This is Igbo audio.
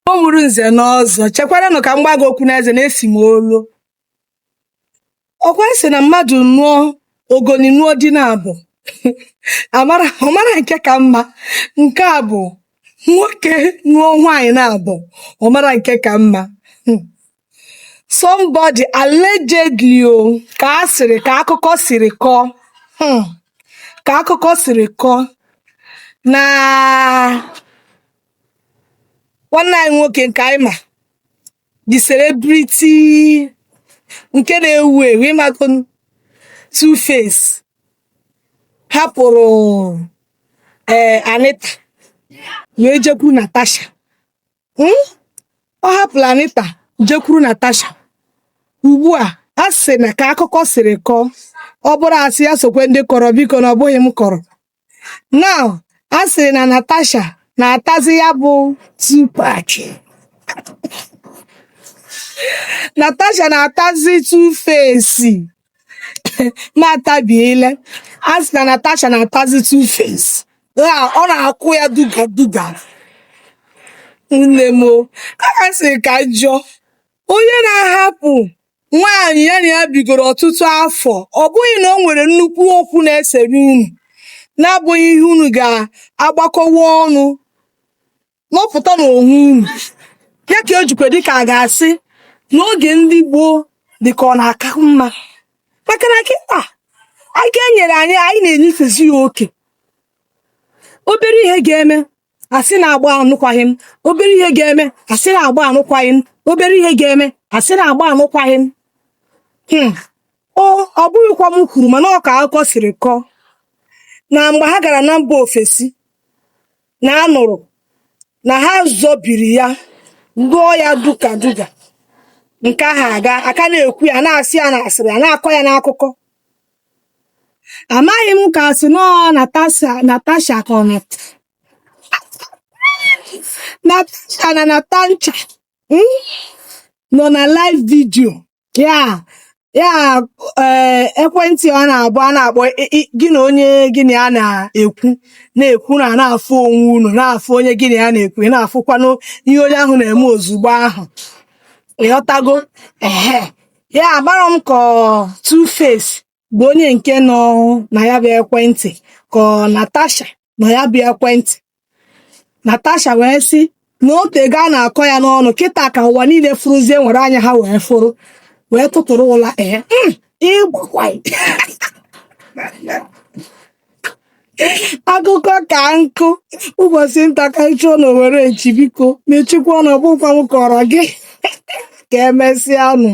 O mụrụ nze n'ọzọ chekwaranụ ka m gwa gị okwu n'eze na-esi m olu. Ọkwa sị na mmadụ nụọ ogoni nụọ di na-abụ ọ mara nke ka mma. Nke a bụ nwoke nụọ nwaanyị na-abụ ọ mara nke ka mma. Somebody allegedly ka asịrị ka akụkọ siri kọọ ka akụkọ siri kọọ na nwanne anyị nwoke nke anyị ma the celebrity nke na-ewu ewu ịmago Two-Face hapụrụ Anita wee jekwuru Natasha. Ọ hapụrụ Anita jekwuru Natasha. Ugbu a sị na ka akụkọ siri kọọ ọ bụrụ asị ya sokwe ndị kọrọ biko na ọ bụghị m kọrọ. Now a sịrị na Natasha na-atazi ya bụ Tupac. Natasha na-atazi Two-Face na-atabiele. A sị na Natasha na-atazi Two-Face. Ọ na-akwụ ya duga duga. Nne m aka sị ka jụọ onye na-ahapụ nwaanyị ya na ya bigoro ọtụtụ afọ, ọ bụghị na o nwere nnukwu okwu na-esere unu na-abụghị ihe unu ga-agbakọwa ọnụ lọpụta n'onwe unu. Ya ka o jikwa dịka a ga-asị n'oge ndị gboo dịka ọ na-aka mma, maka na kịta aka enyere anyị na-enyefezi ya oke. Obere ihe ga-eme asị na-agba anụkwaghịm, obere ihe ga-eme asị na-agba anụkwaghịm, obere ihe ga-eme asị na-agba anụkwaghịm. Ọ bụghịkwa m kwuru, mana ọ ka akụkọ siri kọọ na mgbe ha gara na mba ofesi na anụrụ na ha zọbiri ya lụọ ya duka duga. Nke ahụ aka na-ekwu ya na-asị ya na asịrị ya na-akọ ya n'akụkọ. Amaghị m ka asị nọọ Natasha ka ọ Natasha na Natancha nọ na live video ya ekwentị ọ na-akpọ gị na onye gị na ya na-ekwu na-afụ onwe unu, na-afụ onye gị na ya na-ekwu, na-afụkwanụ ihe onye ahụ na-eme ozugbo ahụ. Ịghọtago? Ya agbara m ka Two-Face bụ onye nke nọ na ya bụ ekwentị ka Natasha nọ ya bụ ekwentị. Natasha wee sị na otego a na-akọ ya n'ọnụ kịta ka ụwa niile fụrụzie nwere anya ha wee fụrụ wee tụtụrụ ụla ịgbakwa akụkọ ka nkụ ụbọchị nta ka ịchọ na Owerre echi biko mechikwa ọnụ ọbụkwa m kọrọ gị ka emesịa nụ.